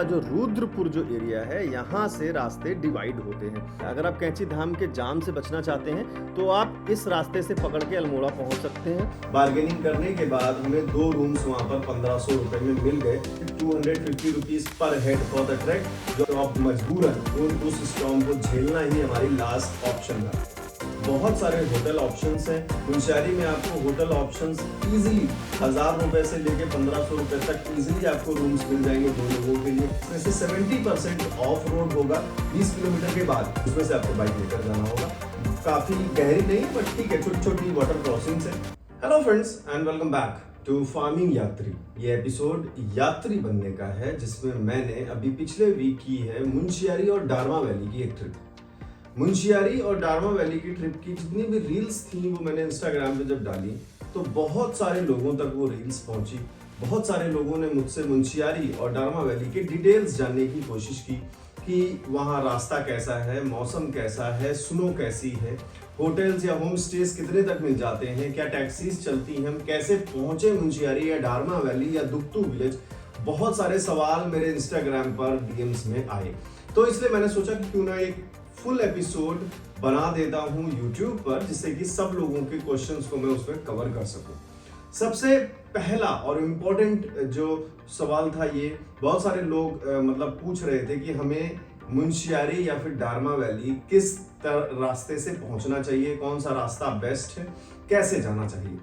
जो रुद्रपुर जो एरिया है यहाँ से रास्ते डिवाइड होते हैं। अगर आप कैंची धाम के जाम से बचना चाहते हैं तो आप इस रास्ते से पकड़ के अल्मोड़ा पहुंच सकते हैं। बार्गेनिंग करने के बाद हमें 2 रूम्स वहाँ पर 1500 रुपए में मिल गए। 250 rupees per head for the track, जो आप मजबूरन उस स्टॉर्म को झेलना ही हमारी लास्ट ऑप्शन था। बहुत सारे होटल ऑप्शंस हैं मुंशियारी में। आपको होटल ऑप्शंस इजीली 1000 रुपए से लेके 1500 रुपए तक इजीली आपको रूम्स मिल जाएंगे 2 लोगों के लिए। इसमें से 70% ऑफ रोड होगा 20 किलोमीटर के बाद, उसमें से आपको बाइक लेकर जाना होगा। काफी गहरी नहीं है बट ठीक है, छोटी छोटी वाटर क्रॉसिंग्स है। Hello friends and welcome back to farming Yatri. ये एपिसोड यात्री बनने का है, जिसमें मैंने अभी पिछले वीक की है मुंशियारी और डारमा वैली की एक ट्रिप। मुंशियारी और डारमा वैली की ट्रिप की जितनी भी रील्स थी वो मैंने इंस्टाग्राम पे जब डाली तो बहुत सारे लोगों तक वो रील्स पहुंची। बहुत सारे लोगों ने मुझसे मुंशियारी और डारमा वैली के डिटेल्स जानने की कोशिश की कि वहाँ रास्ता कैसा है, मौसम कैसा है, स्नो कैसी है, होटल्स या होम स्टेज कितने तक मिल जाते हैं, क्या टैक्सीज चलती हैं, हम कैसे पहुंचे मुंशियारी या डारमा वैली या दुक्तू विलेज। बहुत सारे सवाल मेरे इंस्टाग्राम पर डीएम्स में आए, तो इसलिए मैंने सोचा कि क्यों ना एक फुल एपिसोड बना देता हूं YouTube पर, जिससे कि सब लोगों के क्वेश्चंस को मैं उसमें कवर कर सकूं। सबसे पहला और इम्पोर्टेंट जो सवाल था, ये बहुत सारे लोग मतलब पूछ रहे थे कि हमें मुंशियारी या फिर डारमा वैली किस रास्ते से पहुंचना चाहिए, कौन सा रास्ता बेस्ट है, कैसे जाना चाहिए।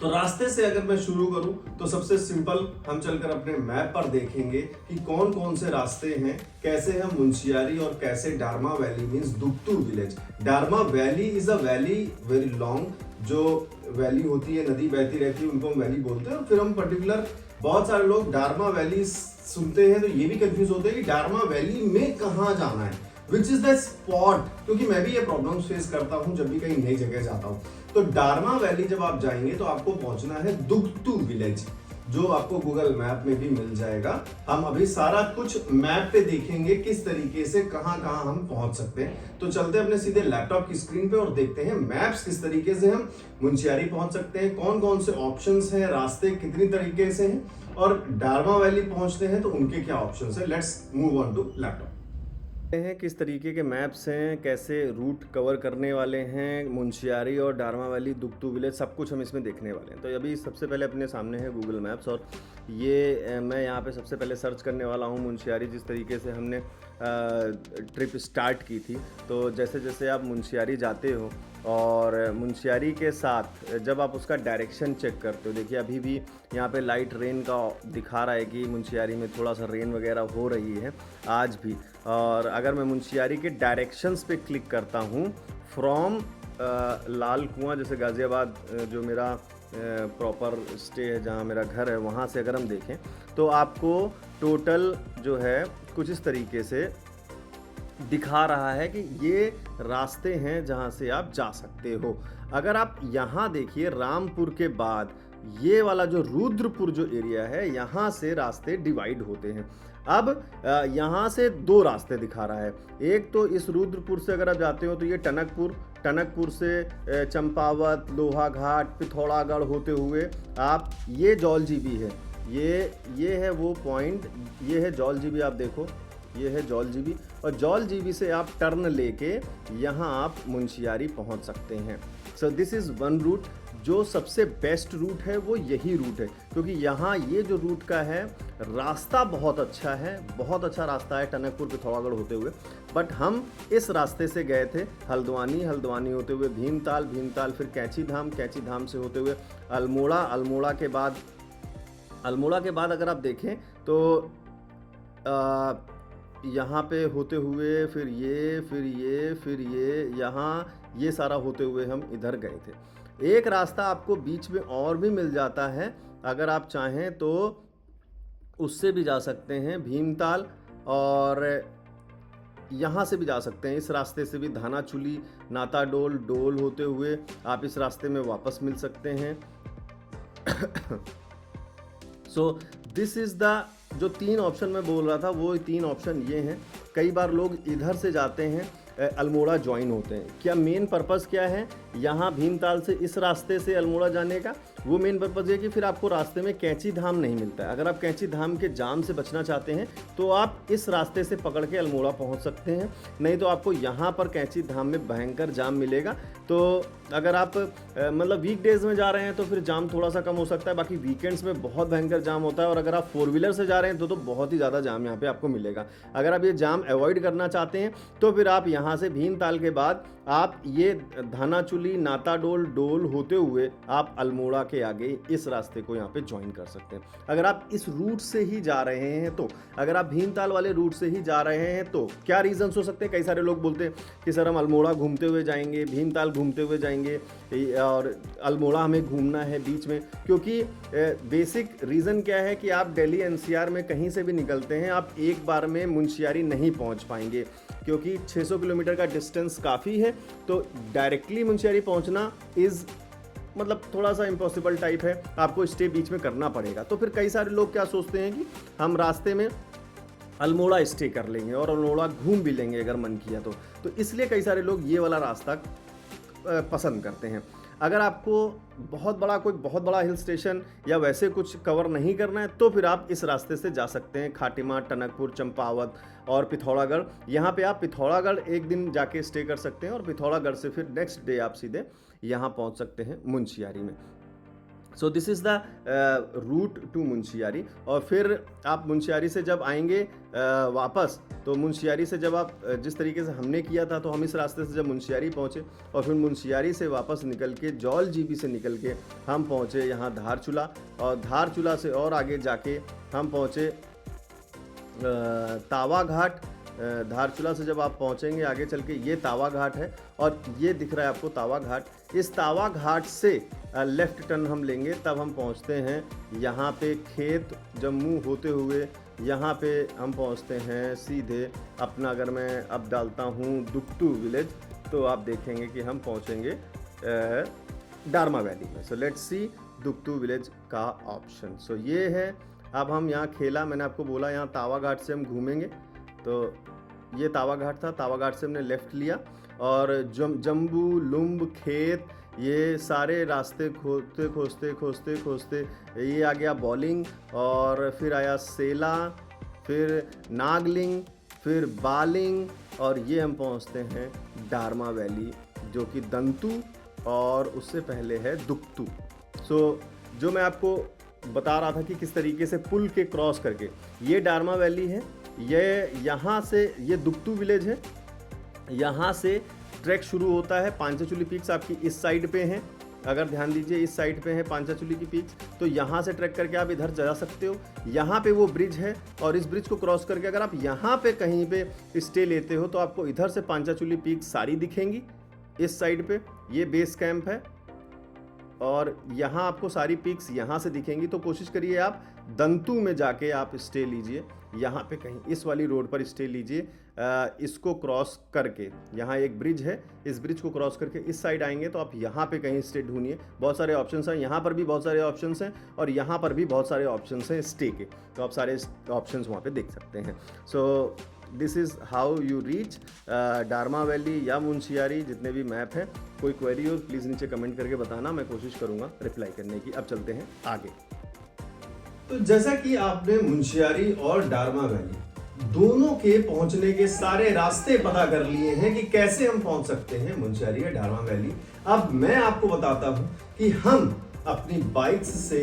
तो रास्ते से अगर मैं शुरू करूं तो सबसे सिंपल, हम चलकर अपने मैप पर देखेंगे कि कौन कौन से रास्ते हैं, कैसे हम मुंशियारी और कैसे Darma valley means Duktu village. Darma valley is a valley very long, जो वैली होती है, नदी बहती रहती है, उनको हम वैली बोलते हैं। और फिर हम पर्टिकुलर, बहुत सारे लोग डारमा वैली सुनते हैं तो ये भी कंफ्यूज होते हैं कि डारमा वैली में कहाँ जाना है, विच इज द स्पॉट। क्योंकि मैं भी ये प्रॉब्लम फेस करता हूँ जब भी कहीं नई जगह जाता हूँ। तो डारमा वैली जब आप जाएंगे तो आपको पहुंचना है दुक्तू विलेज, जो आपको गूगल मैप में भी मिल जाएगा। हम अभी सारा कुछ मैप पे देखेंगे किस तरीके से कहां कहां हम पहुंच सकते हैं। तो चलते अपने सीधे लैपटॉप की स्क्रीन पे और देखते हैं मैप्स किस तरीके से हम मुंशियारी पहुंच सकते हैं, कौन कौन से ऑप्शंस हैं, रास्ते कितनी तरीके से हैं, और डारमा वैली पहुंचते हैं तो उनके क्या ऑप्शंस है। Let's move on to laptop हैं किस तरीके के मैप्स हैं, कैसे रूट कवर करने वाले हैं, मुंशियारी और डारमा वैली, दुक्तू विलेज, सब कुछ हम इसमें देखने वाले हैं। तो अभी सबसे पहले अपने सामने है गूगल मैप्स, और ये मैं यहाँ पे सबसे पहले सर्च करने वाला हूँ मुंशियारी। जिस तरीके से हमने ट्रिप स्टार्ट की थी, तो जैसे जैसे आप मुंशियारी जाते हो और मुंशियारी के साथ जब आप उसका डायरेक्शन चेक करते हो, देखिए अभी भी यहाँ पे लाइट रेन का दिखा रहा है कि मुंशियारी में थोड़ा सा रेन वगैरह हो रही है आज भी। और अगर मैं मुंशियारी के डायरेक्शंस पे क्लिक करता हूँ फ्रॉम लाल कुआं, जैसे गाज़ियाबाद जो मेरा प्रॉपर स्टे है, जहाँ मेरा घर है, वहाँ से अगर हम देखें तो आपको टोटल जो है कुछ इस तरीके से दिखा रहा है कि ये रास्ते हैं जहाँ से आप जा सकते हो। अगर आप यहाँ देखिए रामपुर के बाद ये वाला जो रुद्रपुर जो एरिया है, यहाँ से रास्ते डिवाइड होते हैं। अब यहाँ से 2 रास्ते दिखा रहा है। एक तो इस रुद्रपुर से अगर आप जाते हो तो ये टनकपुर से चंपावत, लोहा घाट, पिथौरागढ़ होते हुए आप, ये जौलजीबी है, ये है वो पॉइंट, ये है जौलजीबी, आप देखो ये है जौलजीबी, और जौलजीबी से आप टर्न लेके यहाँ आप मुंशियारी पहुँच सकते हैं। So this is one route. जो सबसे बेस्ट रूट है वो यही रूट है, क्योंकि यहाँ ये जो रूट का है रास्ता बहुत अच्छा है, बहुत अच्छा रास्ता है टनकपुर पिथौरागढ़ होते हुए। बट हम इस रास्ते से गए थे हल्द्वानी होते हुए भीमताल, फिर कैंची धाम से होते हुए अल्मोड़ा के बाद अगर आप देखें तो यहाँ पे होते हुए फिर ये यहाँ, ये सारा होते हुए हम इधर गए थे। एक रास्ता आपको बीच में और भी मिल जाता है, अगर आप चाहें तो उससे भी जा सकते हैं भीमताल, और यहाँ से भी जा सकते हैं। इस रास्ते से भी धानाचुली, डोल होते हुए आप इस रास्ते में वापस मिल सकते हैं। सो दिस इज़ द, जो 3 ऑप्शन मैं बोल रहा था वो 3 ऑप्शन ये हैं। कई बार लोग इधर से जाते हैं अल्मोड़ा ज्वाइन होते हैं। क्या मेन पर्पज़ क्या है यहाँ भीमताल से इस रास्ते से अल्मोड़ा जाने का? वो मेन पर्पज़ है कि फिर आपको रास्ते में कैंची धाम नहीं मिलता है। अगर आप कैंची धाम के जाम से बचना चाहते हैं तो आप इस रास्ते से पकड़ के अल्मोड़ा पहुंच सकते हैं, नहीं तो आपको यहाँ पर कैंची धाम में भयंकर जाम मिलेगा। तो अगर आप मतलब वीकडेज़ में जा रहे हैं तो फिर जाम थोड़ा सा कम हो सकता है, बाकी वीकेंड्स में बहुत भयंकर जाम होता है। और अगर आप 4 व्हीलर से जा रहे हैं तो बहुत ही ज़्यादा जाम यहाँ पे आपको मिलेगा। अगर आप ये जाम अवॉइड करना चाहते हैं तो फिर आप यहाँ से भीमताल के बाद आप ये धानाचुली, नाताडोल, डोल होते हुए आप अल्मोड़ा के आगे इस रास्ते को यहाँ पे ज्वाइन कर सकते हैं। अगर आप इस रूट से ही जा रहे हैं तो, अगर आप भीमताल वाले रूट से ही जा रहे हैं तो क्या रीजंस हो सकते हैं? कई सारे लोग बोलते हैं कि सर हम अल्मोड़ा घूमते हुए जाएंगे, भीमताल घूमते हुए जाएंगे और अल्मोड़ा हमें घूमना है बीच में। क्योंकि बेसिक रीज़न क्या है कि आप दिल्ली एनसीआर में कहीं से भी निकलते हैं, आप एक बार में मुंशियारी नहीं पहुँच पाएंगे, क्योंकि 600 किलोमीटर का डिस्टेंस काफ़ी है। तो डायरेक्टली मुंशियारी पहुंचना मतलब थोड़ा सा इम्पॉसिबल टाइप है, आपको स्टे बीच में करना पड़ेगा। तो फिर कई सारे लोग क्या सोचते हैं कि हम रास्ते में अल्मोड़ा स्टे कर लेंगे और अल्मोड़ा घूम भी लेंगे अगर मन किया तो इसलिए कई सारे लोग ये वाला रास्ता पसंद करते हैं। अगर आपको बहुत बड़ा हिल स्टेशन या वैसे कुछ कवर नहीं करना है तो फिर आप इस रास्ते से जा सकते हैं। खाटिमा, टनकपुर, चंपावत और पिथौरागढ़। यहाँ पे आप पिथौरागढ़ एक दिन जाके स्टे कर सकते हैं और पिथौरागढ़ से फिर नेक्स्ट डे आप सीधे यहाँ पहुँच सकते हैं मुंशियारी में। So this is the route to Munsiyari. और फिर आप मुंशियारी से जब आएंगे वापस, तो मुंशियारी से जब आप जिस तरीके से हमने किया था, तो हम इस रास्ते से जब मुंशियारी पहुँचे और फिर मुंशियारी से वापस निकल के जौल जीबी से निकल के हम पहुँचे यहाँ धारचूला, और धारचूला से और आगे जाके हम पहुँचे तावा घाट। धारचूला से जब आप पहुँचेंगे आगे चल के ये तावा घाट है और ये दिख रहा है आपको तावा घाट। इस तावा घाट से लेफ़्ट टर्न हम लेंगे, तब हम पहुँचते हैं यहाँ पे खेत जम्मू होते हुए यहाँ पे हम पहुँचते हैं सीधे अपना। अगर मैं अब डालता हूँ दुक्तू विलेज तो आप देखेंगे कि हम पहुँचेंगे डारमा वैली में। सो लेट्स सी दुक्तू विलेज का ऑप्शन। सो ये है, अब हम यहाँ खेला, मैंने आपको बोला यहाँ तावा घाट से हम घूमेंगे, तो ये तावा घाट था। तावा घाट से हमने लेफ़्ट लिया और जम्बू, लुम्ब, खेत, ये सारे रास्ते खोजते ये आ गया बॉलिंग, और फिर आया सेला, फिर नागलिंग, फिर बालिंग, और ये हम पहुंचते हैं डारमा वैली जो कि दंतू और उससे पहले है दुक्तू। सो जो मैं आपको बता रहा था कि किस तरीके से पुल के क्रॉस करके ये डारमा वैली है, ये यहाँ से ये दुक्तू विलेज है, यहाँ से ट्रैक शुरू होता है। पांचाचुली पीक्स आपकी इस साइड पे हैं, अगर ध्यान दीजिए इस साइड पे है पांचाचुली की पीक्स, तो यहाँ से ट्रैक करके आप इधर जा सकते हो। यहाँ पे वो ब्रिज है और इस ब्रिज को क्रॉस करके अगर आप यहाँ पे कहीं पे स्टे लेते हो तो आपको इधर से पांचाचुली पीक्स सारी दिखेंगी। इस साइड पे ये बेस कैंप है और यहाँ आपको सारी पीक्स यहाँ से दिखेंगी। तो कोशिश करिए आप दंतू में जाके आप स्टे लीजिए, यहाँ पे कहीं इस वाली रोड पर स्टे लीजिए। इसको क्रॉस करके यहाँ एक ब्रिज है, इस ब्रिज को क्रॉस करके इस साइड आएंगे तो आप यहाँ पे कहीं स्टे ढूंढिए। बहुत सारे ऑप्शंस हैं, यहाँ पर भी बहुत सारे ऑप्शंस हैं और यहाँ पर भी बहुत सारे ऑप्शंस हैं स्टे के, तो आप सारे ऑप्शंस वहाँ पे देख सकते हैं। So this is how you reach Darma valley या मुंशियारी, जितने भी मैप हैं। कोई क्वेरी हो प्लीज़ नीचे कमेंट करके बताना, मैं कोशिश करूँगा रिप्लाई करने की। अब चलते हैं आगे। तो जैसा कि आपने मुंशियारी और डारमा वैली दोनों के पहुंचने के सारे रास्ते पता कर लिए हैं कि कैसे हम पहुंच सकते हैं मुंशियारी या डारमा वैली, अब मैं आपको बताता हूं कि हम अपनी बाइक्स से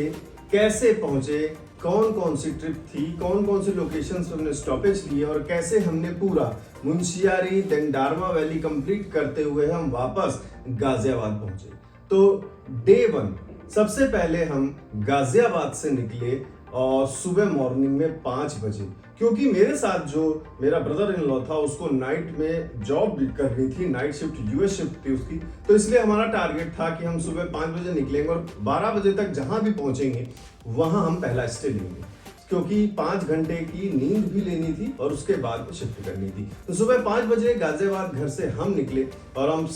कैसे पहुंचे, कौन कौन सी ट्रिप थी, कौन कौन सी लोकेशंस पे हमने स्टॉपेज लिए और कैसे हमने पूरा Munsiyari then Darma valley complete करते हुए हम वापस गाजियाबाद पहुंचे। तो डे 1 सबसे पहले हम गाजियाबाद से निकले और सुबह मॉर्निंग में 5 बजे, क्योंकि मेरे साथ जो मेरा ब्रदर इन लॉ था उसको नाइट में जॉब करनी थी, नाइट शिफ्ट यूएस शिफ्ट थी उसकी, तो इसलिए हमारा टारगेट था कि हम सुबह 5 बजे निकलेंगे और 12 बजे तक जहां भी पहुंचेंगे वहां हम पहला स्टे लेंगे, क्योंकि 5 घंटे की नींद भी लेनी थी और उसके बाद शिफ्ट करनी थी। तो सुबह 5 बजे गाजियाबाद घर से हम निकले और हम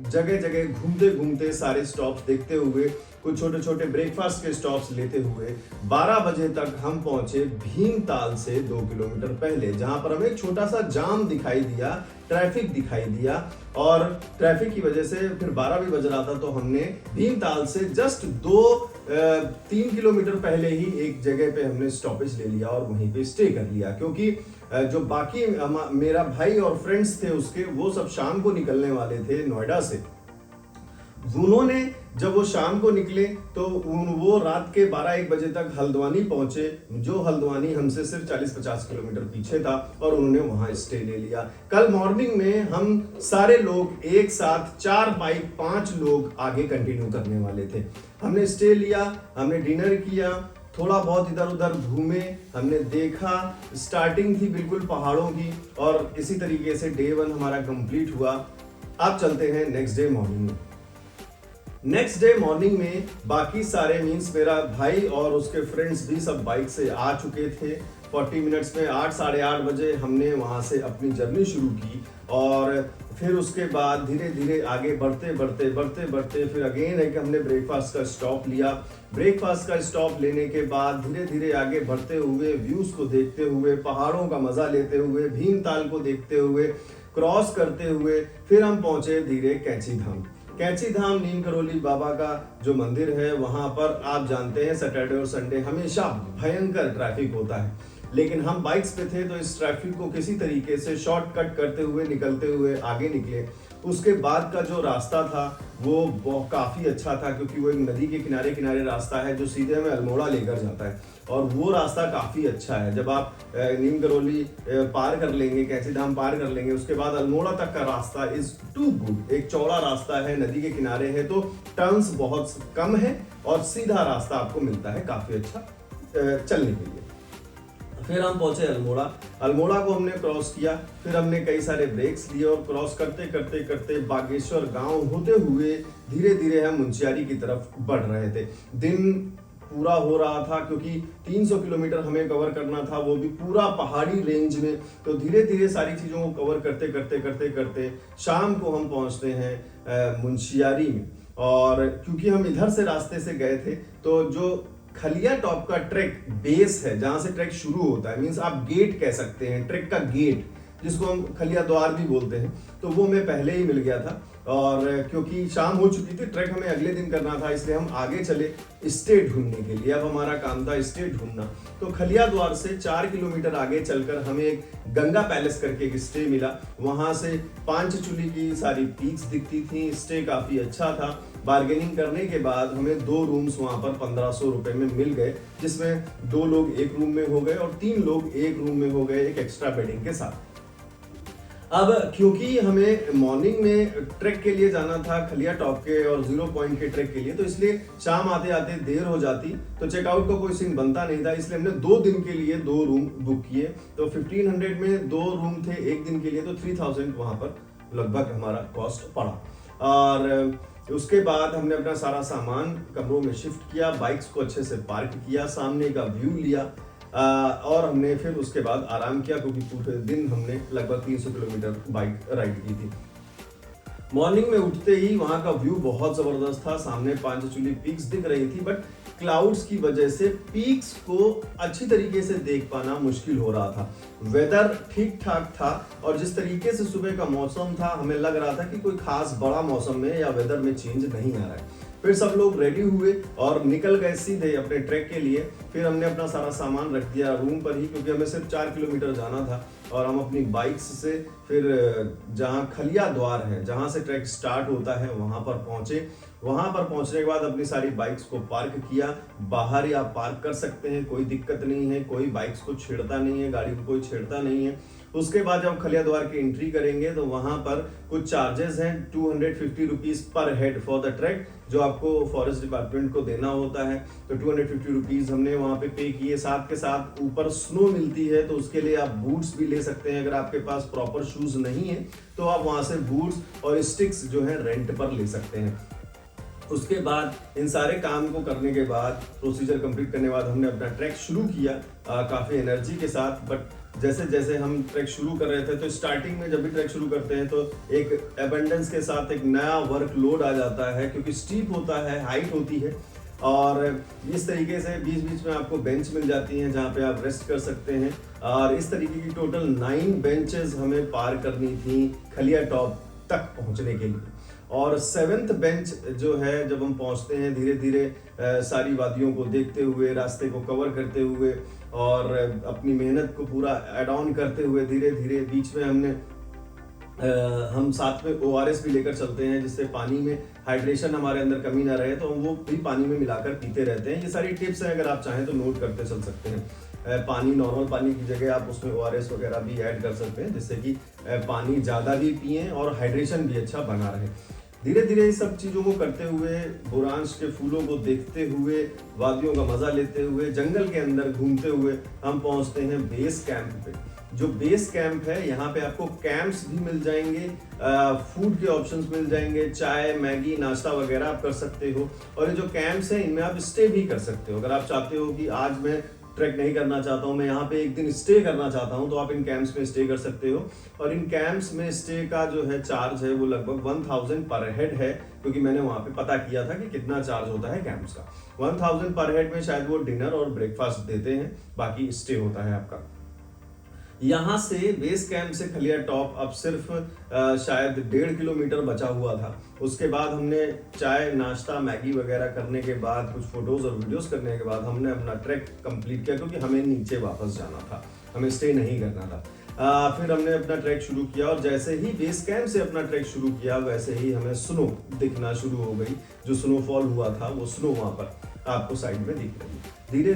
जगह जगह घूमते घूमते सारे स्टॉप्स देखते हुए कुछ छोटे छोटे ब्रेकफास्ट के स्टॉप्स लेते हुए 12 बजे तक हम पहुंचे भीमताल से 2 किलोमीटर पहले, जहां पर हमें एक छोटा सा जाम दिखाई दिया, ट्रैफिक दिखाई दिया, और ट्रैफिक की वजह से फिर 12 भी बज रहा था, तो हमने भीमताल से जस्ट 3 किलोमीटर पहले ही एक जगह पे हमने स्टॉपेज ले लिया और वहीं पे स्टे कर लिया, क्योंकि जो बाकी मेरा भाई और फ्रेंड्स थे उसके, वो सब शाम को निकलने वाले थे नोएडा से। उन्होंने जब वो शाम को निकले तो वो रात के 12-1 बजे तक हल्द्वानी पहुंचे, जो हल्द्वानी हमसे सिर्फ 40-50 किलोमीटर पीछे था, और उन्होंने वहां स्टे ले लिया। कल मॉर्निंग में हम सारे लोग एक साथ 4 बाइक 5 लोग आगे कंटिन्यू करने वाले थे। हमने स्टे लिया, हमने डिनर किया, थोड़ा बहुत इधर उधर घूमे, हमने देखा, स्टार्टिंग थी बिल्कुल पहाड़ों की, और इसी तरीके से डे 1 हमारा कंप्लीट हुआ। अब चलते हैं नेक्स्ट डे मॉर्निंग में। नेक्स्ट डे मॉर्निंग में बाकी सारे मीन्स मेरा भाई और उसके फ्रेंड्स भी सब बाइक से आ चुके थे। 40 मिनट्स में 8 साढ़े 8 बजे हमने वहां से अपनी जर्नी शुरू की, और फिर उसके बाद धीरे धीरे आगे बढ़ते फिर अगेन है कि हमने ब्रेकफास्ट का स्टॉप लिया। ब्रेकफास्ट का स्टॉप लेने के बाद धीरे धीरे आगे बढ़ते हुए, व्यूज को देखते हुए, पहाड़ों का मजा लेते हुए, भीमताल को देखते हुए, क्रॉस करते हुए, फिर हम पहुंचे धीरे कैंची धाम। कैंची धाम नीम करोली बाबा का जो मंदिर है, वहां पर आप जानते हैं सैटरडे और संडे हमेशा भयंकर ट्रैफिक होता है, लेकिन हम बाइक्स पे थे तो इस ट्रैफिक को किसी तरीके से शॉर्टकट करते हुए निकलते हुए आगे निकले। उसके बाद का जो रास्ता था वो काफी अच्छा था, क्योंकि वो एक नदी के किनारे किनारे रास्ता है जो सीधे हमें अल्मोड़ा लेकर जाता है, और वो रास्ता काफी अच्छा है। जब आप नीम करोली पार कर लेंगे, कैंची धाम पार कर लेंगे, उसके बाद अल्मोड़ा तक का रास्ता इज टू गुड। एक चौड़ा रास्ता है, नदी के किनारे है, तो टर्न्स बहुत कम है, और सीधा रास्ता आपको मिलता है काफी अच्छा चलने के लिए। फिर हम पहुंचे अल्मोड़ा। अल्मोड़ा को हमने क्रॉस किया, फिर हमने कई सारे ब्रेक्स लिए, और क्रॉस करते करते करते बागेश्वर गांव होते हुए धीरे धीरे हम मुंशियारी की तरफ बढ़ रहे थे। दिन पूरा हो रहा था, क्योंकि 300 किलोमीटर हमें कवर करना था, वो भी पूरा पहाड़ी रेंज में। तो धीरे धीरे सारी चीज़ों को कवर करते करते करते करते शाम को हम पहुंचते हैं मुंशियारी में। और क्योंकि हम इधर से रास्ते से गए थे, तो जो खलिया टॉप का ट्रैक बेस है, जहां से ट्रैक शुरू होता है, मीन्स आप गेट कह सकते हैं, ट्रैक का गेट जिसको हम खलिया द्वार भी बोलते हैं, तो वो हमें पहले ही मिल गया था। और क्योंकि शाम हो चुकी थी, ट्रैक हमें अगले दिन करना था, इसलिए हम आगे चले स्टे ढूंढने के लिए। अब हमारा काम था स्टे ढूंढना। तो खलिया द्वार से 4 किलोमीटर आगे चलकर हमें एक गंगा पैलेस करके एक स्टे मिला। वहां से पांचचूली की सारी पीक्स दिखती थी, स्टे काफी अच्छा था। बार्गेनिंग करने के बाद हमें 2 रूम्स वहां पर 1500 रुपए में मिल गए, जिसमें 2 लोग एक रूम में हो गए और 3 लोग एक रूम में हो गए, एक एक्स्ट्रा बेडिंग के साथ। अब क्योंकि हमें मॉर्निंग में ट्रैक के लिए जाना था खलिया टॉप के और 0 पॉइंट के ट्रैक के लिए, तो इसलिए शाम आते आते देर हो जाती, तो चेकआउट का कोई सीन बनता नहीं था, इसलिए हमने 2 दिन के लिए 2 रूम बुक किए। तो 1500 में 2 रूम थे एक दिन के लिए, तो 3000 वहां पर लगभग हमारा कॉस्ट पड़ा। और उसके बाद हमने अपना सारा सामान कमरों में शिफ्ट किया, बाइक्स को अच्छे से पार्क किया, सामने का व्यू लिया, और हमने फिर उसके बाद आराम किया, क्योंकि पूरे दिन हमने लगभग 300 किलोमीटर बाइक राइड की थी। मॉर्निंग में उठते ही वहां का व्यू बहुत जबरदस्त था, सामने पांचचूली पीक्स दिख रही थी, बट क्लाउड्स की वजह से पीक्स को अच्छी तरीके से देख पाना मुश्किल हो रहा था। वेदर ठीक ठाक था, और जिस तरीके से सुबह का मौसम था, हमें लग रहा था कि कोई खास बड़ा मौसम में या वेदर में चेंज नहीं आ रहा है। फिर सब लोग रेडी हुए और निकल गए सीधे अपने ट्रैक के लिए। फिर हमने अपना सारा सामान रख दिया रूम पर ही, क्योंकि हमें सिर्फ 4 किलोमीटर जाना था, और हम अपनी बाइक्स से फिर जहां खलिया द्वार है, जहां से ट्रैक स्टार्ट होता है, वहां पर पहुंचे। वहां पर पहुंचने के बाद अपनी सारी बाइक्स को पार्क किया। बाहर ही आप पार्क कर सकते हैं, कोई दिक्कत नहीं है, कोई बाइक्स को छेड़ता नहीं है, गाड़ी को कोई छेड़ता नहीं है। उसके बाद जब खलिया द्वार की एंट्री करेंगे तो वहां पर कुछ चार्जेस हैं, 250 rupees per head for the track, जो आपको फॉरेस्ट डिपार्टमेंट को देना होता है। तो 250 रुपीज हमने वहां पे पे किए। साथ के साथ ऊपर स्नो मिलती है, तो उसके लिए आप बूट्स भी ले सकते हैं। अगर आपके पास प्रॉपर शूज नहीं है तो आप वहां से बूट्स और स्टिक्स जो है रेंट पर ले सकते हैं। उसके बाद इन सारे काम को करने के बाद, प्रोसीजर कंप्लीट करने के बाद, हमने अपना ट्रैक शुरू किया काफ़ी एनर्जी के साथ। बट जैसे जैसे हम ट्रैक शुरू कर रहे थे, तो स्टार्टिंग में जब भी ट्रैक शुरू करते हैं तो एक एबंडेंस के साथ एक नया वर्क लोड आ जाता है, क्योंकि स्टीप होता है, हाइट होती है। और इस तरीके से बीच बीच में आपको बेंच मिल जाती हैं जहाँ पे आप रेस्ट कर सकते हैं। और इस तरीके की टोटल 9 बेंचेस हमें पार करनी थी खलिया टॉप तक पहुँचने के लिए। और 7th बेंच जो है, जब हम पहुँचते हैं धीरे धीरे सारी वादियों को देखते हुए, रास्ते को कवर करते हुए और अपनी मेहनत को पूरा एड ऑन करते हुए धीरे धीरे बीच में हम साथ में ORS भी लेकर चलते हैं, जिससे पानी में हाइड्रेशन हमारे अंदर कमी ना रहे, तो हम वो भी पानी में मिलाकर पीते रहते हैं। ये सारी टिप्स हैं, अगर आप चाहें तो नोट करते चल सकते हैं। पानी, नॉर्मल पानी की जगह आप उसमें ORS वगैरह भी ऐड कर सकते हैं, जिससे कि पानी ज़्यादा भी पिएं और हाइड्रेशन भी अच्छा बना रहे। धीरे धीरे इस सब चीज़ों को करते हुए, बुरांश के फूलों को देखते हुए, वादियों का मज़ा लेते हुए, जंगल के अंदर घूमते हुए हम पहुंचते हैं बेस कैंप पे। जो बेस कैंप है, यहाँ पे आपको कैंप्स भी मिल जाएंगे, फूड के ऑप्शंस मिल जाएंगे, चाय, मैगी, नाश्ता वगैरह आप कर सकते हो। और ये जो कैंप्स हैं, इनमें आप स्टे भी कर सकते हो। अगर आप चाहते हो कि आज मैं ट्रैक नहीं करना चाहता हूँ, मैं यहाँ पे एक दिन स्टे करना चाहता हूँ, तो आप इन कैंप्स में स्टे कर सकते हो। और इन कैंप्स में स्टे का जो है चार्ज है वो लगभग 1000 पर हेड है, क्योंकि मैंने वहाँ पे पता किया था कि कितना चार्ज होता है कैंप्स का। 1000 पर हेड में शायद वो डिनर और ब्रेकफास्ट देते हैं, बाकी स्टे होता है आपका। यहाँ से बेस कैंप से खलिया टॉप अब सिर्फ शायद 1.5 किलोमीटर बचा हुआ था। उसके बाद हमने चाय, नाश्ता, मैगी वगैरह करने के बाद, कुछ फोटोज और वीडियोस करने के बाद हमने अपना ट्रैक कंप्लीट किया, क्योंकि हमें नीचे वापस जाना था, हमें स्टे नहीं करना था। फिर हमने अपना ट्रैक शुरू किया और जैसे ही बेस कैंप से अपना ट्रैक शुरू किया, वैसे ही हमें स्नो दिखना शुरू हो गई। जो स्नोफॉल हुआ था वो स्नो वहाँ पर आपको साइड में दिख रही है। धीरे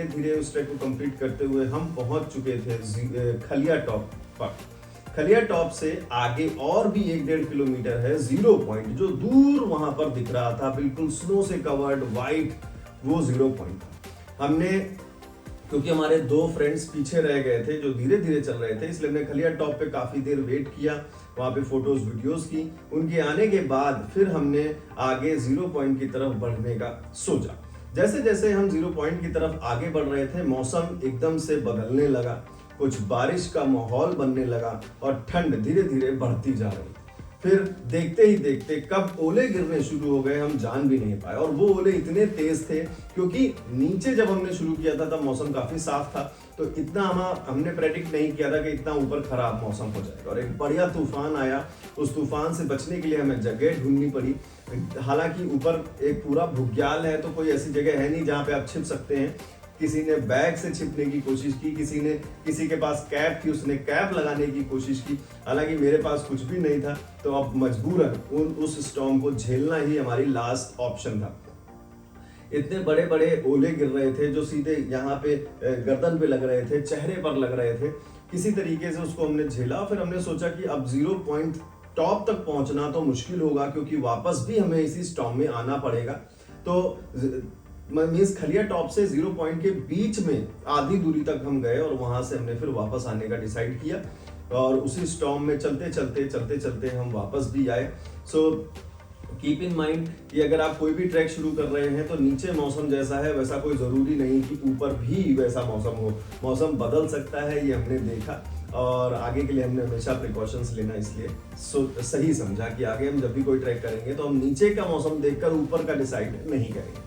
धीरे उस ट्रैक को कंप्लीट करते हुए हम पहुंच चुके थे खलिया टॉप पर। खलिया टॉप से आगे और भी 1.5 किलोमीटर है 0 पॉइंट, जो दूर वहां पर दिख रहा था, बिल्कुल स्नो से कवर्ड वाइट, वो 0 पॉइंट था। हमने, क्योंकि हमारे 2 फ्रेंड्स पीछे रह गए थे जो धीरे धीरे चल रहे थे, इसलिए हमने खलिया टॉप पे काफी देर वेट किया, वहां पे फोटोज वीडियोस की। उनके आने के बाद फिर हमने आगे 0 पॉइंट की तरफ बढ़ने का सोचा। जैसे जैसे हम 0 पॉइंट की तरफ आगे बढ़ रहे थे, मौसम एकदम से बदलने लगा, कुछ बारिश का माहौल बनने लगा और ठंड धीरे धीरे बढ़ती जा रही। फिर देखते ही देखते कब ओले गिरने शुरू हो गए हम जान भी नहीं पाए। और वो ओले इतने तेज थे, क्योंकि नीचे जब हमने शुरू किया था तब मौसम काफी साफ था, तो इतना हमने प्रेडिक्ट नहीं किया था कि इतना ऊपर खराब मौसम हो जाएगा। और एक बढ़िया तूफान आया, उस तूफान से बचने के लिए हमें जगह ढूंढनी पड़ी। हालांकि ऊपर एक पूरा भुग्याल है, तो कोई ऐसी जगह है नहीं जहाँ पे आप छिप सकते हैं। किसी ने बैग से छिपने की कोशिश की, किसी के पास कैप थी, उसने कैप लगाने की कोशिश की। हालांकि मेरे पास कुछ भी नहीं था, तो अब मजबूरन उस स्टॉर्म को झेलना ही हमारी लास्ट ऑप्शन था। इतने बड़े बड़े ओले गिर रहे थे जो सीधे यहाँ पे गर्दन पे लग रहे थे, चेहरे पर लग रहे थे। किसी तरीके से उसको हमने झेला। फिर हमने सोचा कि अब 0 पॉइंट टॉप तक पहुंचना तो मुश्किल होगा, क्योंकि वापस भी हमें इसी स्टॉर्म में आना पड़ेगा। तो मीन्स खलिया टॉप से 0 पॉइंट के बीच में आधी दूरी तक हम गए और वहां से हमने फिर वापस आने का डिसाइड किया। और उसी स्टॉर्म में चलते चलते हम वापस भी आए। सो कीप इन माइंड कि अगर आप कोई भी ट्रैक शुरू कर रहे हैं, तो नीचे मौसम जैसा है वैसा कोई ज़रूरी नहीं कि ऊपर भी वैसा मौसम हो। मौसम बदल सकता है, ये हमने देखा। और आगे के लिए हमने हमेशा प्रिकॉशंस लेना इसलिए सही समझा कि आगे हम जब भी कोई ट्रैक करेंगे तो हम नीचे का मौसम देखकर ऊपर का डिसाइड नहीं करेंगे।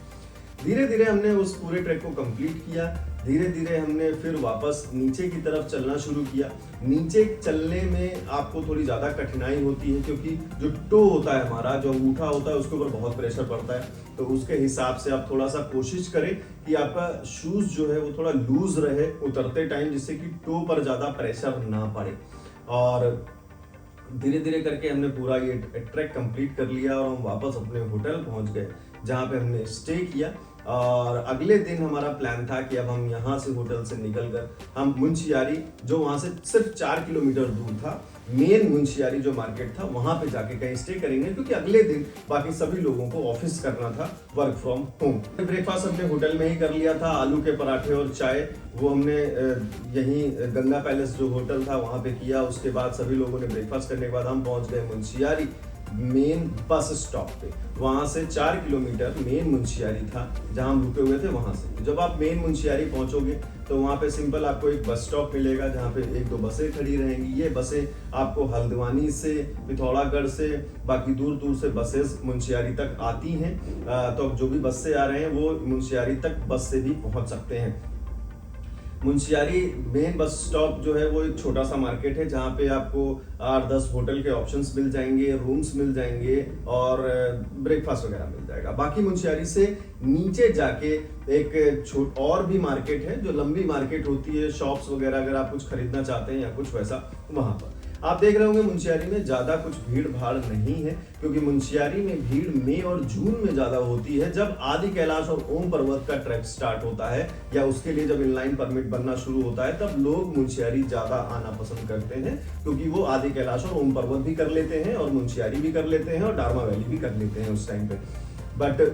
धीरे धीरे हमने उस पूरे ट्रैक को कंप्लीट किया। धीरे धीरे हमने फिर वापस नीचे की तरफ चलना शुरू किया। नीचे चलने में आपको थोड़ी ज़्यादा कठिनाई होती है, क्योंकि जो टो होता है हमारा, जो अंगूठा होता है, उसके ऊपर बहुत प्रेशर पड़ता है। तो उसके हिसाब से आप थोड़ा सा कोशिश करें कि आपका शूज़ जो है वो थोड़ा लूज रहे उतरते टाइम, जिससे कि टो पर ज़्यादा प्रेशर ना पड़े। और धीरे धीरे करके हमने पूरा ये ट्रैक कंप्लीट कर लिया और हम वापस अपने होटल पहुंच गए, जहाँ पे हमने स्टे किया। और अगले दिन हमारा प्लान था कि अब हम यहाँ से होटल से निकलकर हम मुंशियारी, जो वहाँ से सिर्फ 4 किलोमीटर दूर था, मेन मुंशियारी जो मार्केट था, वहाँ पे जाके कहीं स्टे करेंगे, क्योंकि अगले दिन बाकी सभी लोगों को ऑफिस करना था, वर्क फ्रॉम होम। ब्रेकफास्ट हमने होटल में ही कर लिया था, आलू के पराठे और चाय, वो हमने यहीं गंगा पैलेस जो होटल था वहाँ पे किया। उसके बाद सभी लोगों ने ब्रेकफास्ट करने के बाद हम पहुँच गए मुंशियारी। मेन बस स्टॉप पे। वहां से 4 किलोमीटर मेन मुंशियारी था जहां हम रुके हुए थे वहां से। जब आप मेन मुंशियारी पहुंचोगे तो वहां पे सिंपल आपको एक बस स्टॉप मिलेगा जहां पे 1-2 बसें खड़ी रहेंगी। ये बसें आपको हल्द्वानी से, पिथौरागढ़ से, बाकी दूर दूर से बसेस मुंशियारी तक आती हैं। तो जो भी बस से आ रहे हैं वो मुंशियारी तक बस से भी पहुंच सकते हैं। मुंशियारी मेन बस स्टॉप जो है वो एक छोटा सा मार्केट है जहाँ पे आपको 8-10 होटल के ऑप्शंस मिल जाएंगे, रूम्स मिल जाएंगे और ब्रेकफास्ट वगैरह मिल जाएगा। बाकी मुंशियारी से नीचे जाके एक और भी मार्केट है जो लंबी मार्केट होती है, शॉप्स वगैरह अगर आप कुछ खरीदना चाहते हैं या कुछ वैसा, वहां पर आप देख रहे होंगे मुंशियारी में ज्यादा कुछ भीड़ भाड़ नहीं है, क्योंकि मुंशियारी में भीड़ मई और जून में ज्यादा होती है जब आदि कैलाश और ओम पर्वत का ट्रैक स्टार्ट होता है या उसके लिए जब इनलाइन परमिट बनना शुरू होता है, तब लोग मुंशियारी ज्यादा आना पसंद करते हैं, क्योंकि वो आदि कैलाश और ओम पर्वत भी कर लेते हैं और मुंशियारी भी कर लेते हैं और डारमा वैली भी कर लेते हैं उस टाइम पे। बट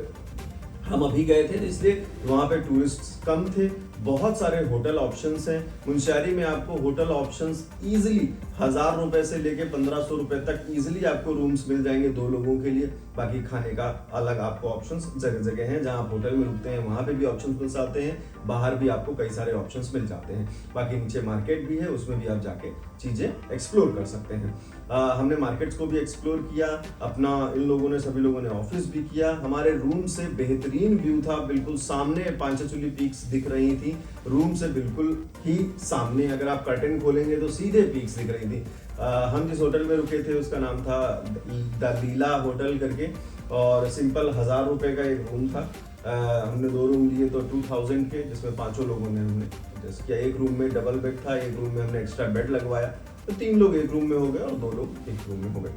हम अभी गए थे तो इसलिए वहाँ पे टूरिस्ट कम थे। बहुत सारे होटल ऑप्शंस हैं मुंशियारी में। आपको होटल ऑप्शंस इजीली 1000 रुपए से लेके 1500 रुपए तक इजीली आपको रूम्स मिल जाएंगे 2 लोगों के लिए। बाकी खाने का अलग आपको ऑप्शंस जगह जगह हैं, जहाँ आप होटल में रुकते हैं वहाँ पे भी ऑप्शंस मिल जाते हैं, बाहर भी आपको कई सारे ऑप्शंस मिल जाते हैं। बाकी नीचे मार्केट भी है, उसमें भी आप जाके चीजें एक्सप्लोर कर सकते हैं। हमने मार्केट्स को भी एक्सप्लोर किया, अपना इन लोगों ने, सभी लोगों ने ऑफिस भी किया। हमारे रूम से बेहतरीन व्यू था, बिल्कुल सामने पांचचूली पीक्स दिख रही थी, रूम से बिल्कुल ही सामने। अगर आप कर्टेन खोलेंगे तो सीधे पीक्स दिख रही थी। हम जिस होटल में रुके थे उसका नाम था द लीला होटल करके, और सिंपल 1000 रुपए का एक रूम था। हमने 2 रूम लिए तो 2000 के, जिसमें 5 लोगों ने हमने एडजस्ट किया। एक रूम में डबल बेड था, एक रूम में हमने एक्स्ट्रा बेड लगवाया, तो 3 लोग एक रूम में हो गए और 2 लोग एक रूम में हो गए।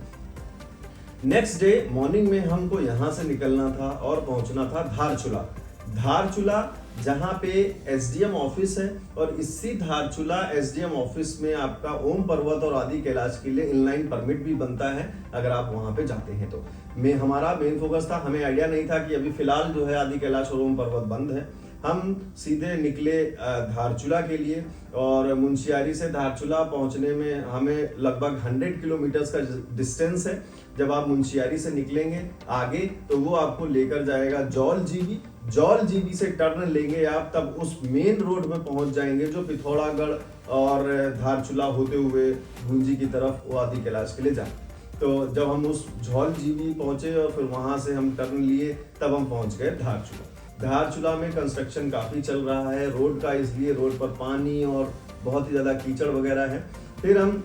नेक्स्ट डे मॉर्निंग में हमको यहाँ से निकलना था और पहुंचना था धारचूला। धारचूला जहाँ पे एसडीएम ऑफिस है, और इसी धारचूला एसडीएम ऑफिस में आपका ओम पर्वत और आदि कैलाश के लिए इनलाइन परमिट भी बनता है अगर आप वहां पे जाते हैं तो। हमारा मेन फोकस था, हमें आइडिया नहीं था कि अभी फिलहाल जो है आदि कैलाश और ओम पर्वत बंद है। हम सीधे निकले धारचूला के लिए, और मुंशियारी से धारचूला पहुंचने में हमें लगभग 100 किलोमीटर का डिस्टेंस है। जब आप मुंशियारी से निकलेंगे आगे तो वो आपको लेकर जाएगा जौल जीबी से टर्न लेंगे आप, तब उस मेन रोड में पहुंच जाएंगे जो पिथौरागढ़ और धारचूला होते हुए गुंजी की तरफ वो आदि कैलाश के लिए जाए। तो जब हम उस झौल जीबी पहुंचे और फिर वहां से हम टर्न लिए, तब हम पहुंच गए धारचूला। धारचूला में कंस्ट्रक्शन काफी चल रहा है रोड का, इसलिए रोड पर पानी और बहुत ही ज्यादा कीचड़ वगैरह है। फिर हम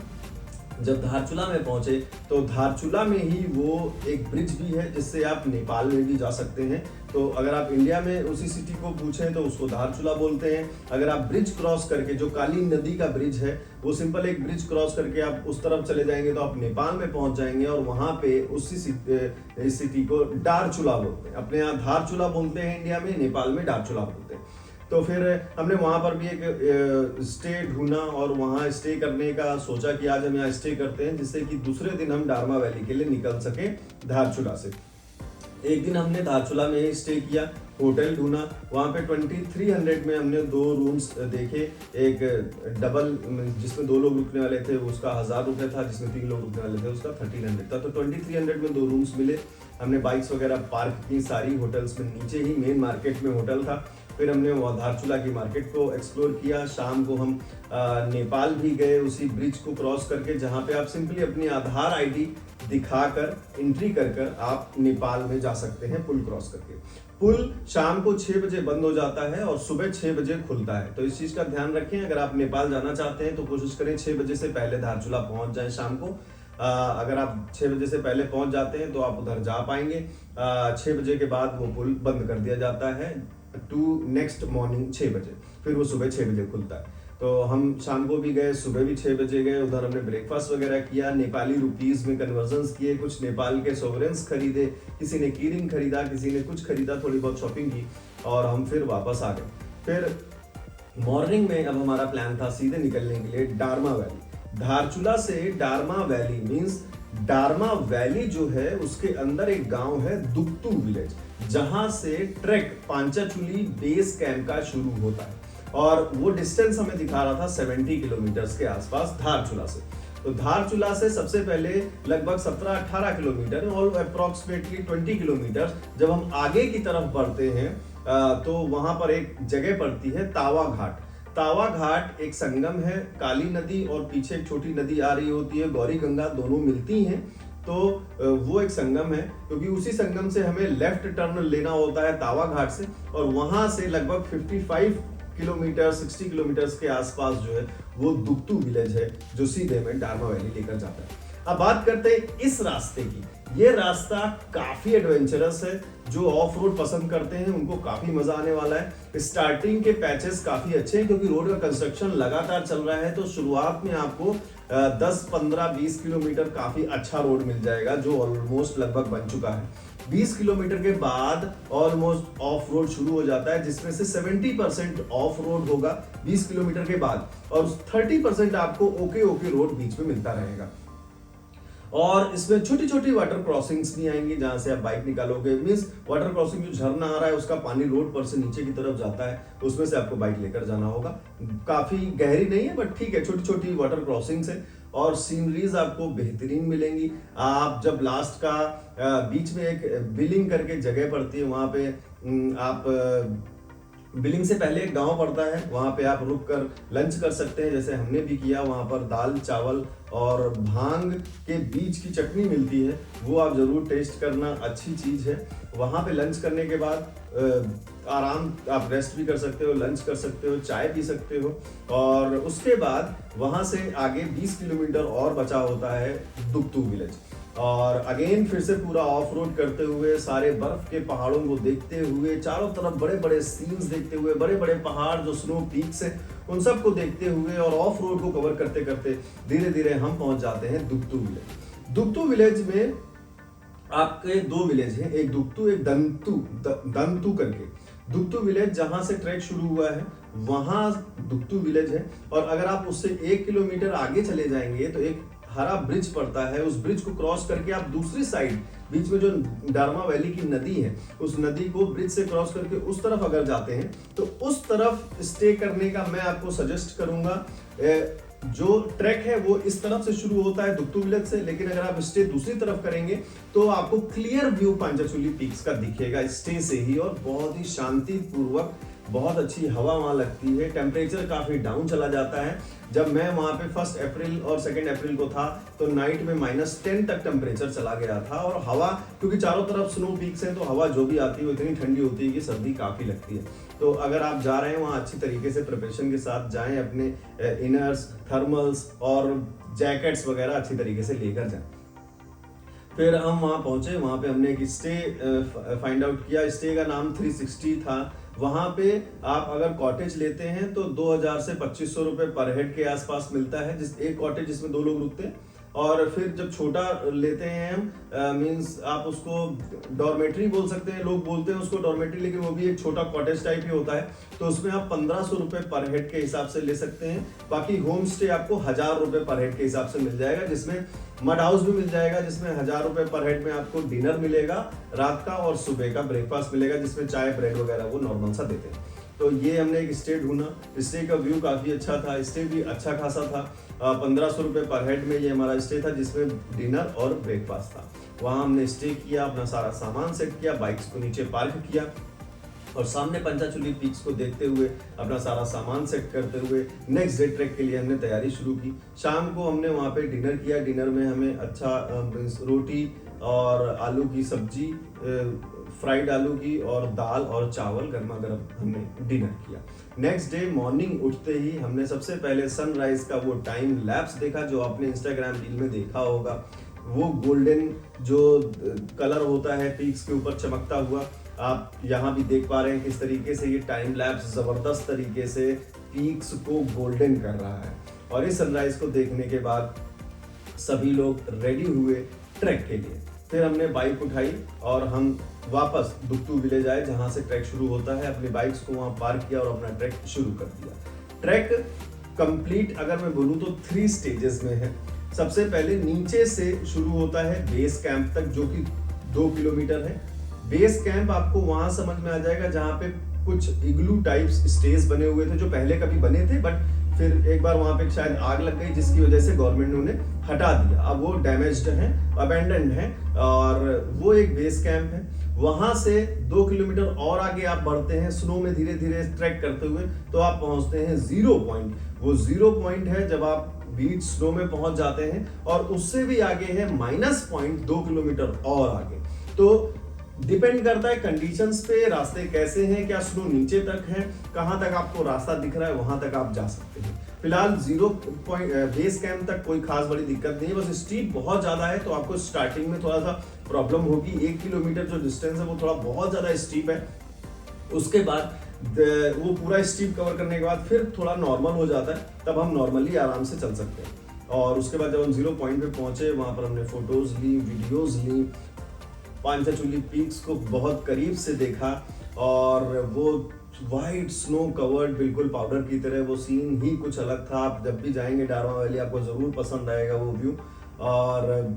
जब धारचूला में पहुंचे तो धारचूला में ही वो एक ब्रिज भी है जिससे आप नेपाल में भी जा सकते हैं। तो अगर आप इंडिया में उसी सिटी को पूछें तो उसको धारचूला बोलते हैं। अगर आप ब्रिज क्रॉस करके, जो काली नदी का ब्रिज है, वो सिंपल एक ब्रिज क्रॉस करके आप उस तरफ चले जाएंगे तो आप नेपाल में पहुंच जाएंगे, और वहां पे उसी सिटी को डारचूला बोलते हैं। अपने यहाँ धारचूला बोलते हैं इंडिया में, नेपाल में डारचूला बोलते हैं। तो फिर हमने वहां पर भी एक स्टे ढूंढा और वहां स्टे करने का सोचा कि आज हम यहाँ स्टे करते हैं, जिससे कि दूसरे दिन हम डारमा वैली के लिए निकल सके धारचूला से। एक दिन हमने धारचूला में ही स्टे किया, होटल ढूंढा। वहाँ पे 2300 में हमने 2 रूम्स देखे। एक डबल जिसमें 2 लोग रुकने वाले थे उसका 1000 रुपये था, जिसमें 3 लोग रुकने वाले थे उसका 1300 था। तो 2300 में 2 रूम्स मिले। हमने बाइक्स वगैरह पार्क की सारी होटल्स में, नीचे ही मेन मार्केट में होटल था। फिर हमने धारचूला की मार्केट को एक्सप्लोर किया। शाम को हम नेपाल भी गए उसी ब्रिज को क्रॉस करके, जहाँ पे आप सिंपली अपनी आधार आईडी दिखाकर एंट्री कर आप नेपाल में जा सकते हैं पुल क्रॉस करके। पुल शाम को 6 बजे बंद हो जाता है और सुबह 6 बजे खुलता है, तो इस चीज का ध्यान रखें। अगर आप नेपाल जाना चाहते हैं तो कोशिश करें 6 बजे से पहले धारचूला पहुंच जाएं शाम को। अगर आप 6 बजे से पहले पहुंच जाते हैं तो आप उधर जा पाएंगे। 6 बजे के बाद वो पुल बंद कर दिया जाता है टू नेक्स्ट मॉर्निंग 6 बजे, फिर वो सुबह 6 बजे खुलता है। तो हम शाम को भी गए, सुबह भी 6 बजे गए। उधर हमने ब्रेकफास्ट वगैरह किया, नेपाली रुपीस में कन्वर्जन्स किए, कुछ नेपाल के सोवरेंस खरीदे, किसी ने कीरिंग खरीदा, किसी ने कुछ खरीदा, थोड़ी बहुत शॉपिंग की और हम फिर वापस आ गए। फिर मॉर्निंग में अब हमारा प्लान था सीधे निकलने के लिए डारमा वैली। धारचूला से Darma valley means Darma valley जो है उसके अंदर एक गांव है दुक्तू विलेज, जहां से ट्रैक पांचाचूली बेस कैंप का शुरू होता है, और वो डिस्टेंस हमें दिखा रहा था 70 किलोमीटर के आसपास धारचूला से। तो धारचूला से सबसे पहले लगभग 17-18 किलोमीटर और अप्रोक्सीमेटली 20 किलोमीटर जब हम आगे की तरफ बढ़ते हैं तो वहां पर एक जगह पड़ती है तावा घाट। तावा घाट एक संगम है, काली नदी और पीछे एक छोटी नदी आ रही होती है, गौरी गंगा दोनों मिलती हैं। तो वो एक संगम है, क्योंकि उसी संगम से हमें लेफ्ट टर्न लेना होता है तावा घाट से, और वहां से लगभग 55 किलोमीटर 60 किलोमीटर के आसपास जो है वो दुक्तू विलेज है, जो सीधे में डारमा वैली लेकर जाता है। अब बात करते हैं इस रास्ते की। ये रास्ता काफी एडवेंचरस है, जो ऑफ रोड पसंद करते हैं उनको काफी मजा आने वाला है। स्टार्टिंग के पैचेस काफी अच्छे हैं, क्योंकि रोड का कंस्ट्रक्शन लगातार चल रहा है, तो शुरुआत में आपको 10, 15, 20 किलोमीटर काफी अच्छा रोड मिल जाएगा, जो ऑलमोस्ट लगभग बन चुका है। 20 किलोमीटर के बाद ऑलमोस्ट ऑफ रोड शुरू हो जाता है, जिसमें से 70% ऑफ रोड होगा 20 किलोमीटर के बाद, और 30% आपको ओके रोड बीच में मिलता रहेगा। और इसमें छोटी छोटी वाटर क्रॉसिंग्स भी आएंगी, जहां से आप बाइक निकालोगे। मींस वाटर क्रॉसिंग, जो झरना आ रहा है उसका पानी रोड पर से नीचे की तरफ जाता है, उसमें से आपको बाइक लेकर जाना होगा। काफी गहरी नहीं है, बट ठीक है, छोटी छोटी वाटर क्रॉसिंग्स है, और सीनरीज आपको बेहतरीन मिलेंगी। आप जब लास्ट का बीच में एक बिलिंग करके जगह पड़ती है, वहां पे आप बिलिंग से पहले एक गांव पड़ता है, वहां पे आप रुक कर लंच कर सकते हैं, जैसे हमने भी किया। वहां पर दाल चावल और भांग के बीज की चटनी मिलती है, वो आप जरूर टेस्ट करना, अच्छी चीज है। वहां पे लंच करने के बाद आराम, आप रेस्ट भी कर सकते हो, लंच कर सकते हो, चाय पी सकते हो, और उसके बाद वहां से आगे 20 किलोमीटर और बचा होता है दुक्तू विलेज। और अगेन फिर से पूरा ऑफ रोड करते हुए, सारे बर्फ के पहाड़ों को देखते हुए, चारों तरफ बड़े बड़े सीन्स देखते हुए, बड़े बड़े पहाड़ जो स्नो पीक्स हैं उन सबको देखते हुए, और ऑफ रोड को कवर करते करते धीरे धीरे हम पहुंच जाते हैं दुक्तू विलेज। दुक्तू विलेज में आपके 2 विलेज हैं, एक दुक्तू एक दंतू करके। दुक्तू विलेज जहां से ट्रैक शुरू हुआ है वहां दुक्तू विलेज है, और अगर आप उससे 1 किलोमीटर आगे चले जाएंगे तो एक हरा ब्रिज पड़ता है। उस ब्रिज को क्रॉस करके आप दूसरी साइड, बीच में जो डारमा वैली की नदी है, उस नदी को ब्रिज से क्रॉस करके उस तरफ अगर जाते हैं तो उस तरफ स्टे करने का मैं आपको सजेस्ट करूंगा। जो ट्रैक है वो इस तरफ से शुरू होता है दुक्तू विलेज से, लेकिन अगर आप स्टे दूसरी तरफ करेंगे तो आपको क्लियर व्यू पांचाचूली पीक्स का दिखेगा स्टे से ही, और बहुत ही शांतिपूर्वक, बहुत अच्छी हवा वहां लगती है। टेम्परेचर काफी डाउन चला जाता है। जब मैं वहां पे 1 अप्रैल और 2 अप्रैल को था तो नाइट में -10 तक टेम्परेचर चला गया था, और हवा, क्योंकि चारों तरफ स्नो पीक्स हैं तो हवा जो भी आती है वो इतनी ठंडी होती है कि सर्दी काफी लगती है। तो अगर आप जा रहे हैं वहां अच्छी तरीके से प्रिपरेशन के साथ जाएं, अपने इनर्स, थर्मल्स और जैकेट्स वगैरह अच्छी तरीके से लेकर जाएं। फिर हम वहां पहुंचे, वहां पे हमने एक स्टे फाइंड आउट किया। स्टे का नाम 360 था। वहां पे आप अगर कॉटेज लेते हैं तो 2000 से 2500 रुपए पर हेड के आसपास मिलता है, जिस एक कॉटेज जिसमें 2 लोग रुकते हैं। और फिर जब छोटा लेते हैं हम, मींस आप उसको डॉर्मेट्री बोल सकते हैं, लोग बोलते हैं उसको डॉर्मेट्री, लेकिन वो भी एक छोटा कॉटेज टाइप ही होता है, तो उसमें आप 1500 रुपए पर हेड के हिसाब से ले सकते हैं। बाकी होम स्टे आपको 1000 रुपए पर हेड के हिसाब से मिल जाएगा, जिसमें मड हाउस भी मिल जाएगा, जिसमें 1000 रुपए पर हेड में आपको डिनर मिलेगा रात का, और सुबह का ब्रेकफास्ट मिलेगा, जिसमें चाय ब्रेड वगैरह वो नॉर्मल सा देते हैं। तो ये हमने एक स्टे ढूंढा। स्टे का व्यू काफी अच्छा था, स्टे भी अच्छा खासा था। 1500 रुपए पर हेड में ये हमारा स्टे था, जिसमें डिनर और ब्रेकफास्ट था। वहां हमने स्टे किया, अपना सारा सामान सेट किया, बाइक्स को नीचे पार्क किया, और सामने पंचाचूली पीक्स को देखते हुए, अपना सारा सामान सेट करते हुए नेक्स्ट डे ट्रैक के लिए हमने तैयारी शुरू की। शाम को हमने वहाँ पे डिनर किया। डिनर में हमें अच्छा रोटी और आलू की सब्जी, फ्राइड आलू की, और दाल और चावल गर्मा गर्म हमने डिनर किया। नेक्स्ट डे मॉर्निंग उठते ही हमने सबसे पहले सनराइज का वो टाइम लैप्स देखा, जो आपने इंस्टाग्राम रील में देखा होगा। वो गोल्डन जो कलर होता है पीक्स के ऊपर चमकता हुआ, आप यहाँ भी देख पा रहे हैं किस तरीके से ये टाइम लैप्स जबरदस्त तरीके से पीक्स को गोल्डन कर रहा है। और इस सनराइज को देखने के बाद सभी लोग रेडी हुए ट्रैक के लिए। फिर हमने बाइक उठाई और हम वापस दुक्तू विलेज आए, जहां से ट्रैक शुरू होता है। अपनी बाइक्स को वहां पार्क किया और अपना ट्रैक शुरू कर दिया। ट्रैक कंप्लीट अगर मैं बोलूं तो 3 स्टेजेस में है। सबसे पहले नीचे से शुरू होता है बेस कैंप तक, जो कि 2 किलोमीटर है। बेस कैंप आपको वहां समझ में आ जाएगा, जहां पे कुछ इग्लू टाइप्स स्टेज बने हुए थे, जो पहले कभी बने थे, बट फिर एक बार वहां पे शायद आग लग गई जिसकी वजह से गवर्नमेंट ने उन्हें हटा दिया। अब वो डैमेज्ड है, अबेंडेंड है, और वो एक बेस कैंप है। वहां से 2 किलोमीटर और आगे आप बढ़ते हैं स्नो में धीरे धीरे ट्रैक करते हुए, तो आप पहुंचते हैं 0 पॉइंट। वो 0 पॉइंट है जब आप बीच स्नो में पहुंच जाते हैं, और उससे भी आगे है माइनस पॉइंट 2 किलोमीटर और आगे। तो डिपेंड करता है कंडीशंस पे, रास्ते कैसे हैं, क्या स्नो नीचे तक है, कहां तक आपको रास्ता दिख रहा है, वहां तक आप जा सकते हैं। फिलहाल 0 पॉइंट बेस कैंप तक कोई खास बड़ी दिक्कत नहीं है, बस स्टीप बहुत ज्यादा है, तो आपको स्टार्टिंग में थोड़ा सा प्रॉब्लम होगी। 1 किलोमीटर जो डिस्टेंस है वो थोड़ा बहुत ज्यादा स्टीप है। उसके बाद वो पूरा स्टीप कवर करने के बाद फिर थोड़ा नॉर्मल हो जाता है, तब हम नॉर्मली आराम से चल सकते हैं। और उसके बाद जब हम 0 पॉइंट पे पहुंचे, वहां पर हमने फोटोज ली, वीडियोज ली, पांचाचूली पीक्स को बहुत करीब से देखा, और वो वाइट स्नो कवर्ड बिल्कुल पाउडर की तरह, वो सीन ही कुछ अलग था। आप जब भी जाएंगे डारमा वैली आपको जरूर पसंद आएगा वो व्यू। और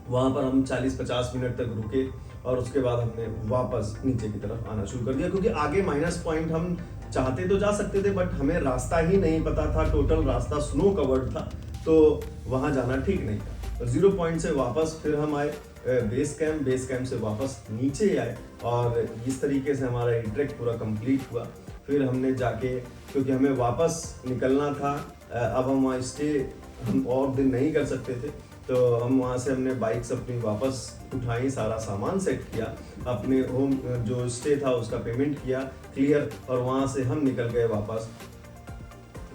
वहां पर हम 40-50 मिनट तक रुके, और उसके बाद हमने वापस नीचे की तरफ आना शुरू कर दिया, क्योंकि आगे माइनस पॉइंट हम चाहते तो जा सकते थे, बट हमें रास्ता ही नहीं पता था। टोटल रास्ता स्नो कवर्ड था, तो वहां जाना ठीक नहीं था। 0 पॉइंट से वापस फिर हम आए बेस कैंप से वापस नीचे आए, और इस तरीके से हमारा ये ट्रैक पूरा कंप्लीट हुआ। फिर हमने जाके, क्योंकि हमें वापस निकलना था, अब हम वहाँ स्टे हम और दिन नहीं कर सकते थे, तो हम वहाँ से हमने बाइक्स अपनी वापस उठाई, सारा सामान सेट किया, अपने होम जो स्टे था उसका पेमेंट किया क्लियर, और वहाँ से हम निकल गए वापस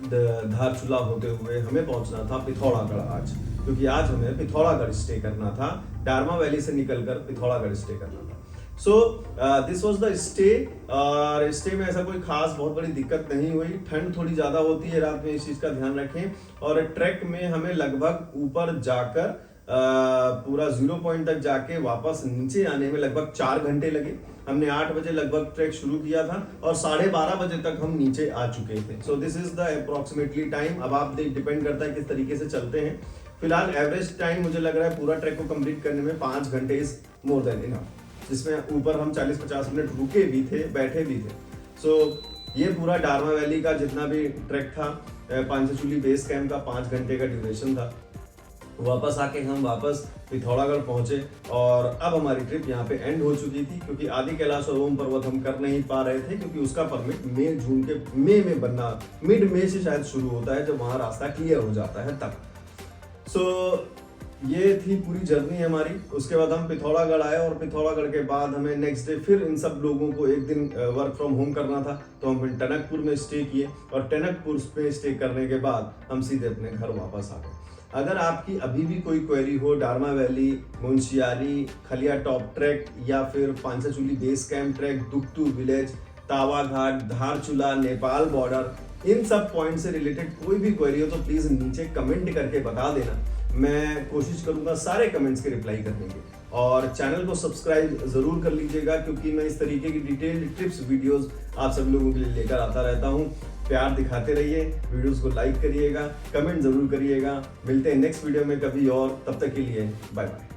धारचूला होते हुए। हमें पहुंचना था पिथौरागढ़ आज, क्योंकि आज हमें पिथौरागढ़ स्टे करना था। डारमा वैली से निकलकर पिथौरागढ़ स्टे करना था। So this was the stay. और स्टे में ऐसा कोई खास बहुत बड़ी दिक्कत नहीं हुई। ठंड थोड़ी ज्यादा होती है रात में, इस चीज का ध्यान रखें। और ट्रैक में हमें लगभग ऊपर जाकर पूरा 0 पॉइंट तक जाके वापस नीचे आने में लगभग 4 घंटे लगे। हमने 8 बजे लगभग ट्रैक शुरू किया था, और 12:30 बजे तक हम नीचे आ चुके थे। So this is the approximately time. अब आप डिपेंड करता है किस तरीके से चलते हैं। फिलहाल एवरेज टाइम मुझे लग रहा है पूरा ट्रैक को कंप्लीट करने में 5 घंटे इज मोर देन इनफ, जिसमें ऊपर हम 40-50 मिनट रुके भी थे, बैठे भी थे। सो ये पूरा डारमा वैली का जितना भी ट्रैक था, पांचाचूली बेस कैंप का 5 घंटे का ड्यूरेशन था। वापस आके हम वापस पिथौरागढ़ पहुंचे, और अब हमारी ट्रिप यहाँ पे एंड हो चुकी थी, क्योंकि आदि कैलाश और ओम पर्वत हम कर नहीं पा रहे थे, क्योंकि उसका परमिट मई में बनना, मिड मई से शायद शुरू होता है, जब वहाँ रास्ता क्लियर हो जाता है तब। सो ये थी पूरी जर्नी हमारी। उसके बाद हम पिथौरागढ़ आए, और पिथौरागढ़ के बाद हमें नेक्स्ट डे फिर इन सब लोगों को एक दिन वर्क फ्रॉम होम करना था, तो हम फिर टनकपुर में स्टे किए, और टनकपुर में स्टे करने के बाद हम सीधे अपने घर वापस आ गए। अगर आपकी अभी भी कोई क्वेरी हो डारमा वैली, मुंशियारी, खलिया टॉप ट्रैक, या फिर पांचाचूली बेस कैंप ट्रैक, दुगतू विलेज, तावा घाट, धारचूला, नेपाल बॉर्डर, इन सब पॉइंट से रिलेटेड कोई भी क्वेरी हो, तो प्लीज नीचे कमेंट करके बता देना। मैं कोशिश करूंगा सारे कमेंट्स के रिप्लाई करने की। और चैनल को सब्सक्राइब जरूर कर लीजिएगा, क्योंकि मैं इस तरीके की डिटेल्ड टिप्स वीडियोस आप सब लोगों के लिए लेकर आता रहता हूं। प्यार दिखाते रहिए, वीडियोस को लाइक करिएगा, कमेंट जरूर करिएगा। मिलते हैं नेक्स्ट वीडियो में कभी और, तब तक के लिए बाय बाय।